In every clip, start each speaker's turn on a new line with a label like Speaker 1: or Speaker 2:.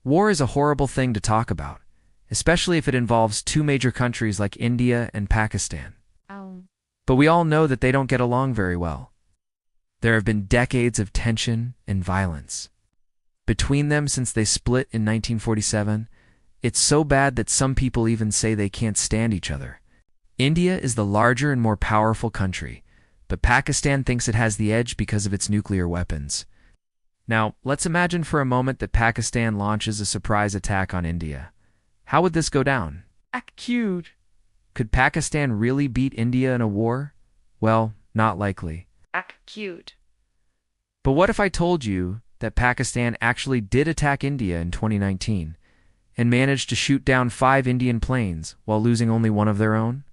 Speaker 1: War is a horrible thing to talk about, especially if it involves two major countries like India and Pakistan.
Speaker 2: Oh.
Speaker 1: But we all know that they don't get along very well. There have been decades of tension and violence between them since they split in 1947. It's so bad that some people even say they can't stand each other. India is the larger and more powerful country, but Pakistan thinks it has the edge because of its nuclear weapons. Now, let's imagine for a moment that Pakistan launches a surprise attack on India. How would this go down?
Speaker 2: Cute.
Speaker 1: Could Pakistan really beat India in a war? Well, not likely.
Speaker 2: Cute.
Speaker 1: But what if I told you that Pakistan actually did attack India in 2019 and managed to shoot down 5 Indian planes while losing only one of their own?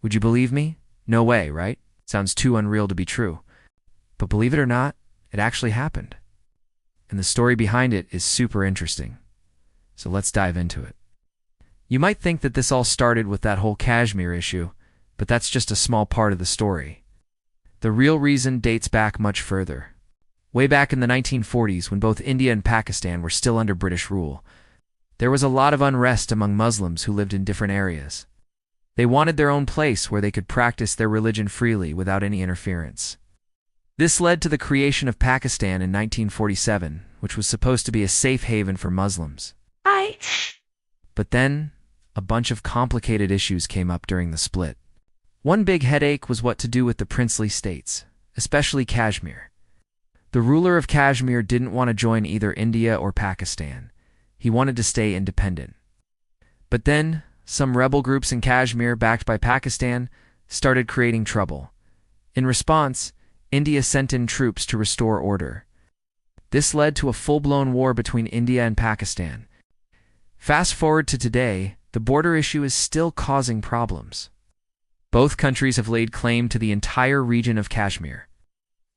Speaker 1: Would you believe me? No way, right? Sounds too unreal to be true. But believe it or not, it actually happened. And the story behind it is super interesting. So let's dive into it. You might think that this all started with that whole Kashmir issue, but that's just a small part of the story. The real reason dates back much further. Way back in the 1940s, when both India and Pakistan were still under British rule, there was a lot of unrest among Muslims who lived in different areas. They wanted their own place where they could practice their religion freely without any interference. This led to the creation of Pakistan in 1947, which was supposed to be a safe haven for Muslims. But then, a bunch of complicated issues came up during the split. One big headache was what to do with the princely states, especially Kashmir. The ruler of Kashmir didn't want to join either India or Pakistan. He wanted to stay independent. But then, some rebel groups in Kashmir, backed by Pakistan, started creating trouble. In response, India sent in troops to restore order. This led to a full-blown war between India and Pakistan. Fast forward to today, the border issue is still causing problems. Both countries have laid claim to the entire region of Kashmir.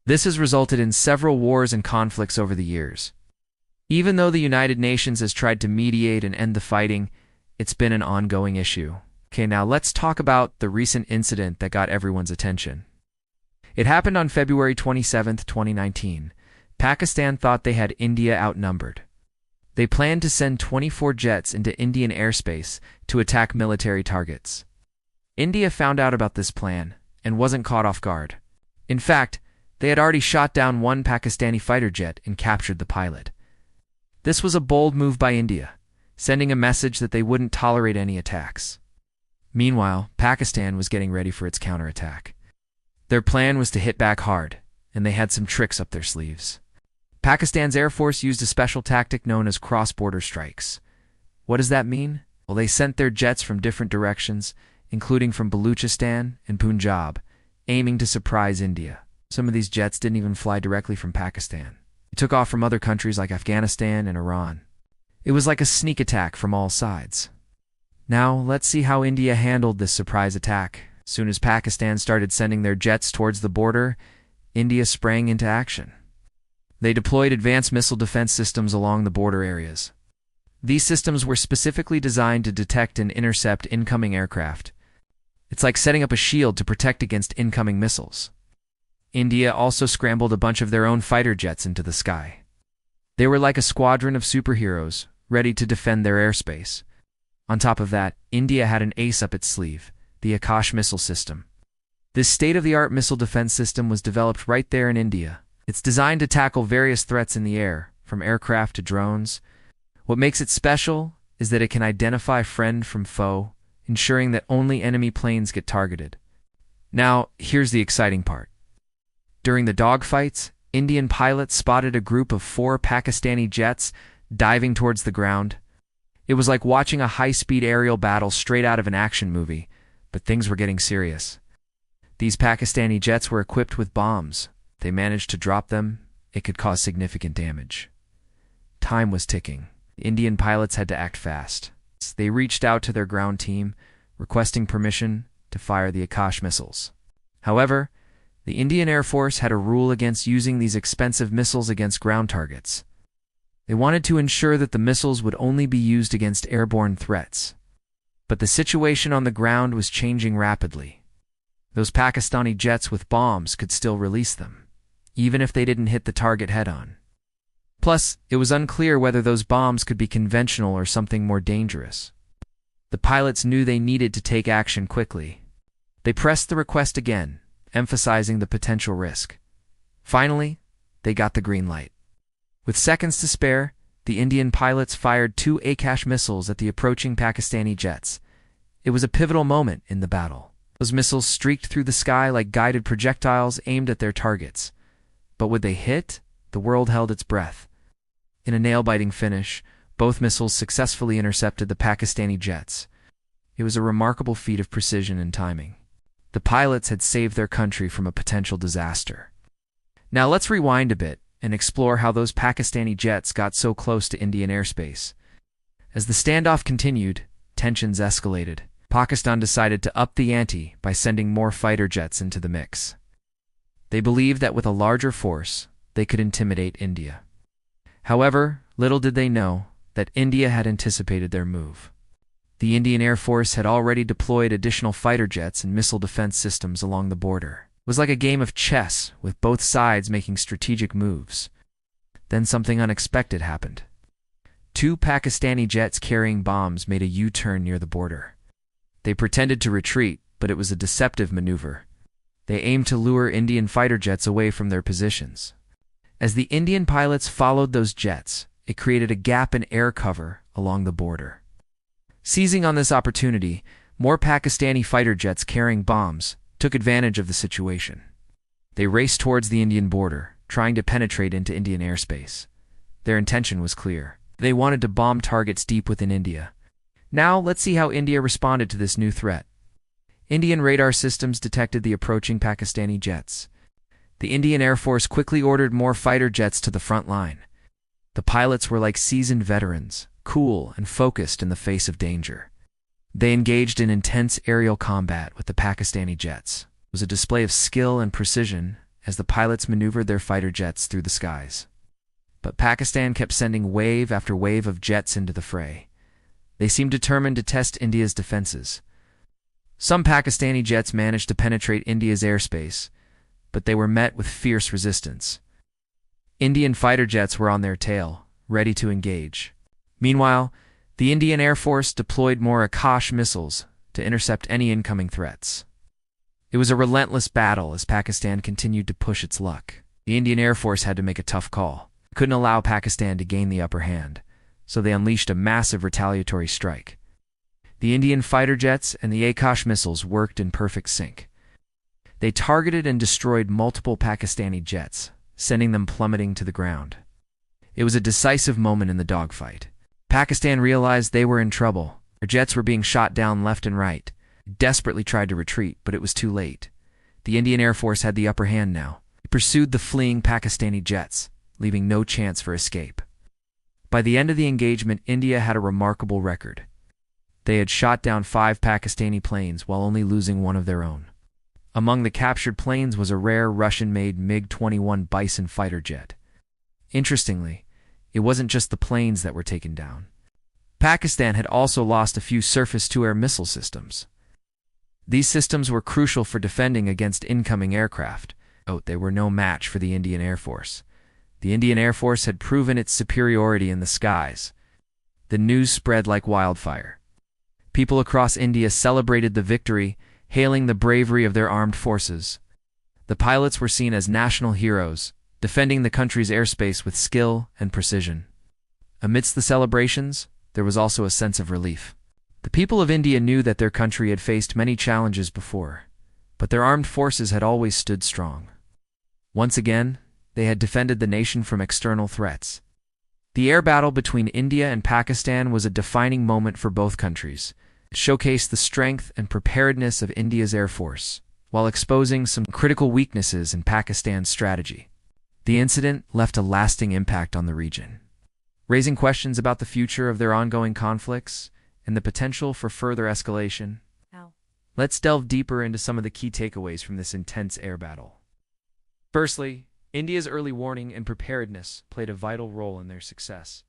Speaker 1: This has resulted in several wars and conflicts over the years. Even though the United Nations has tried to mediate and end the fighting, it's been an ongoing issue. Okay, now let's talk about the recent incident that got everyone's attention. It happened on February 27, 2019. Pakistan thought they had India outnumbered. They planned to send 24 jets into Indian airspace to attack military targets. India found out about this plan and wasn't caught off guard. In fact, they had already shot down one Pakistani fighter jet and captured the pilot. This was a bold move by India, sending a message that they wouldn't tolerate any attacks. Meanwhile, Pakistan was getting ready for its counterattack. Their plan was to hit back hard, and they had some tricks up their sleeves. Pakistan's Air Force used a special tactic known as cross-border strikes. What does that mean? Well, they sent their jets from different directions, including from Baluchistan and Punjab, aiming to surprise India. Some of these jets didn't even fly directly from Pakistan. They took off from other countries like Afghanistan and Iran. It was like a sneak attack from all sides. Now, let's see how India handled this surprise attack. As soon as Pakistan started sending their jets towards the border, India sprang into action. They deployed advanced missile defense systems along the border areas. These systems were specifically designed to detect and intercept incoming aircraft. It's like setting up a shield to protect against incoming missiles. India also scrambled a bunch of their own fighter jets into the sky. They were like a squadron of superheroes, ready to defend their airspace. On top of that, India had an ace up its sleeve, the Akash missile system. This state-of-the-art missile defense system was developed right there in India. It's designed to tackle various threats in the air, from aircraft to drones. What makes it special is that it can identify friend from foe, ensuring that only enemy planes get targeted. Now, here's the exciting part. During the dogfights, Indian pilots spotted a group of 4 Pakistani jets diving towards the ground. It was like watching a high-speed aerial battle straight out of an action movie, but things were getting serious. These Pakistani jets were equipped with bombs. If they managed to drop them, it could cause significant damage. Time was ticking. Indian pilots had to act fast. They reached out to their ground team, requesting permission to fire the Akash missiles. However, the Indian Air Force had a rule against using these expensive missiles against ground targets. They wanted to ensure that the missiles would only be used against airborne threats. But the situation on the ground was changing rapidly. Those Pakistani jets with bombs could still release them, even if they didn't hit the target head-on. Plus, it was unclear whether those bombs could be conventional or something more dangerous. The pilots knew they needed to take action quickly. They pressed the request again, emphasizing the potential risk. Finally, they got the green light. With seconds to spare, the Indian pilots fired 2 Akash missiles at the approaching Pakistani jets. It was a pivotal moment in the battle. Those missiles streaked through the sky like guided projectiles aimed at their targets. But would they hit? The world held its breath. In a nail-biting finish, both missiles successfully intercepted the Pakistani jets. It was a remarkable feat of precision and timing. The pilots had saved their country from a potential disaster. Now let's rewind a bit and explore how those Pakistani jets got so close to Indian airspace. As the standoff continued, tensions escalated. Pakistan decided to up the ante by sending more fighter jets into the mix. They believed that with a larger force, they could intimidate India. However, little did they know that India had anticipated their move. The Indian Air Force had already deployed additional fighter jets and missile defense systems along the border. It was like a game of chess, with both sides making strategic moves. Then something unexpected happened. 2 Pakistani jets carrying bombs made a U-turn near the border. They pretended to retreat, but it was a deceptive maneuver. They aimed to lure Indian fighter jets away from their positions. As the Indian pilots followed those jets, it created a gap in air cover along the border. Seizing on this opportunity, more Pakistani fighter jets carrying bombs took advantage of the situation. They raced towards the Indian border, trying to penetrate into Indian airspace. Their intention was clear. They wanted to bomb targets deep within India. Now, let's see how India responded to this new threat. Indian radar systems detected the approaching Pakistani jets. The Indian Air Force quickly ordered more fighter jets to the front line. The pilots were like seasoned veterans, cool and focused in the face of danger. They engaged in intense aerial combat with the Pakistani jets. It was a display of skill and precision as the pilots maneuvered their fighter jets through the skies. But Pakistan kept sending wave after wave of jets into the fray. They seemed determined to test India's defenses. Some Pakistani jets managed to penetrate India's airspace, but they were met with fierce resistance. Indian fighter jets were on their tail, ready to engage. Meanwhile, the Indian Air Force deployed more Akash missiles to intercept any incoming threats. It was a relentless battle as Pakistan continued to push its luck. The Indian Air Force had to make a tough call. They couldn't allow Pakistan to gain the upper hand, so they unleashed a massive retaliatory strike. The Indian fighter jets and the Akash missiles worked in perfect sync. They targeted and destroyed multiple Pakistani jets, sending them plummeting to the ground. It was a decisive moment in the dogfight. Pakistan realized they were in trouble. Their jets were being shot down left and right. They desperately tried to retreat, but it was too late. The Indian Air Force had the upper hand now. They pursued the fleeing Pakistani jets, leaving no chance for escape. By the end of the engagement, India had a remarkable record. They had shot down 5 Pakistani planes while only losing one of their own. Among the captured planes was a rare Russian-made MiG-21 Bison fighter jet. Interestingly, it wasn't just the planes that were taken down. Pakistan had also lost a few surface-to-air missile systems. These systems were crucial for defending against incoming aircraft. They were no match for the Indian Air Force. The Indian Air Force had proven its superiority in the skies. The news spread like wildfire. People across India celebrated the victory, hailing the bravery of their armed forces. The pilots were seen as national heroes, defending the country's airspace with skill and precision. Amidst the celebrations, there was also a sense of relief. The people of India knew that their country had faced many challenges before, but their armed forces had always stood strong. Once again, they had defended the nation from external threats. The air battle between India and Pakistan was a defining moment for both countries. It showcased the strength and preparedness of India's Air Force, while exposing some critical weaknesses in Pakistan's strategy. The incident left a lasting impact on the region, raising questions about the future of their ongoing conflicts and the potential for further escalation. Let's delve deeper into some of the key takeaways from this intense air battle. Firstly, India's early warning and preparedness played a vital role in their success.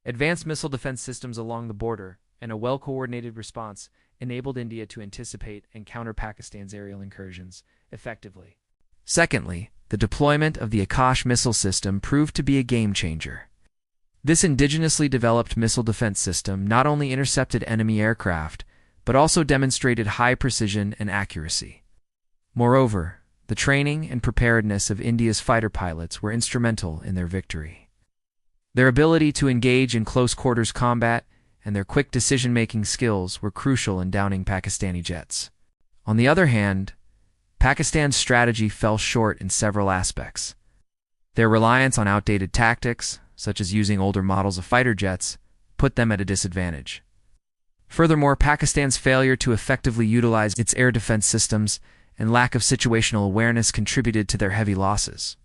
Speaker 1: Advanced missile defense systems along the border and a well-coordinated response enabled India to anticipate and counter Pakistan's aerial incursions effectively. Secondly, the deployment of the Akash missile system proved to be a game-changer. This indigenously developed missile defense system not only intercepted enemy aircraft, but also demonstrated high precision and accuracy. Moreover, the training and preparedness of India's fighter pilots were instrumental in their victory. Their ability to engage in close-quarters combat and their quick decision-making skills were crucial in downing Pakistani jets. On the other hand, Pakistan's strategy fell short in several aspects. Their reliance on outdated tactics, such as using older models of fighter jets, put them at a disadvantage. Furthermore, Pakistan's failure to effectively utilize its air defense systems and lack of situational awareness contributed to their heavy losses.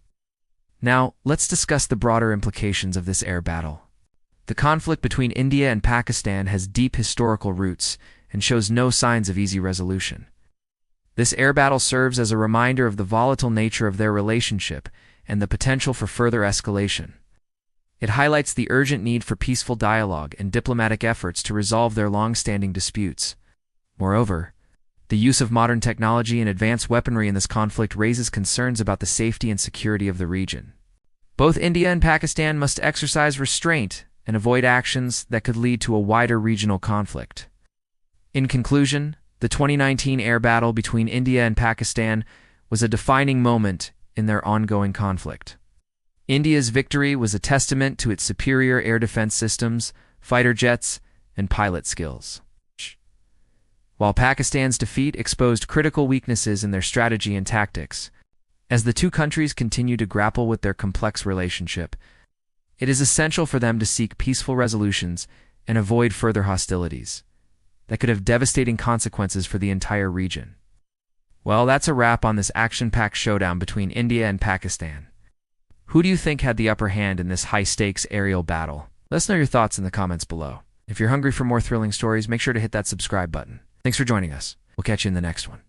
Speaker 1: Now, let's discuss the broader implications of this air battle. The conflict between India and Pakistan has deep historical roots and shows no signs of easy resolution. This air battle serves as a reminder of the volatile nature of their relationship and the potential for further escalation. It highlights the urgent need for peaceful dialogue and diplomatic efforts to resolve their long-standing disputes. Moreover, the use of modern technology and advanced weaponry in this conflict raises concerns about the safety and security of the region. Both India and Pakistan must exercise restraint and avoid actions that could lead to a wider regional conflict. In conclusion, the 2019 air battle between India and Pakistan was a defining moment in their ongoing conflict. India's victory was a testament to its superior air defense systems, fighter jets, and pilot skills, while Pakistan's defeat exposed critical weaknesses in their strategy and tactics. As the two countries continue to grapple with their complex relationship, it is essential for them to seek peaceful resolutions and avoid further hostilities that could have devastating consequences for the entire region. Well, that's a wrap on this action-packed showdown between India and Pakistan. Who do you think had the upper hand in this high-stakes aerial battle? Let us know your thoughts in the comments below. If you're hungry for more thrilling stories, make sure to hit that subscribe button. Thanks for joining us. We'll catch you in the next one.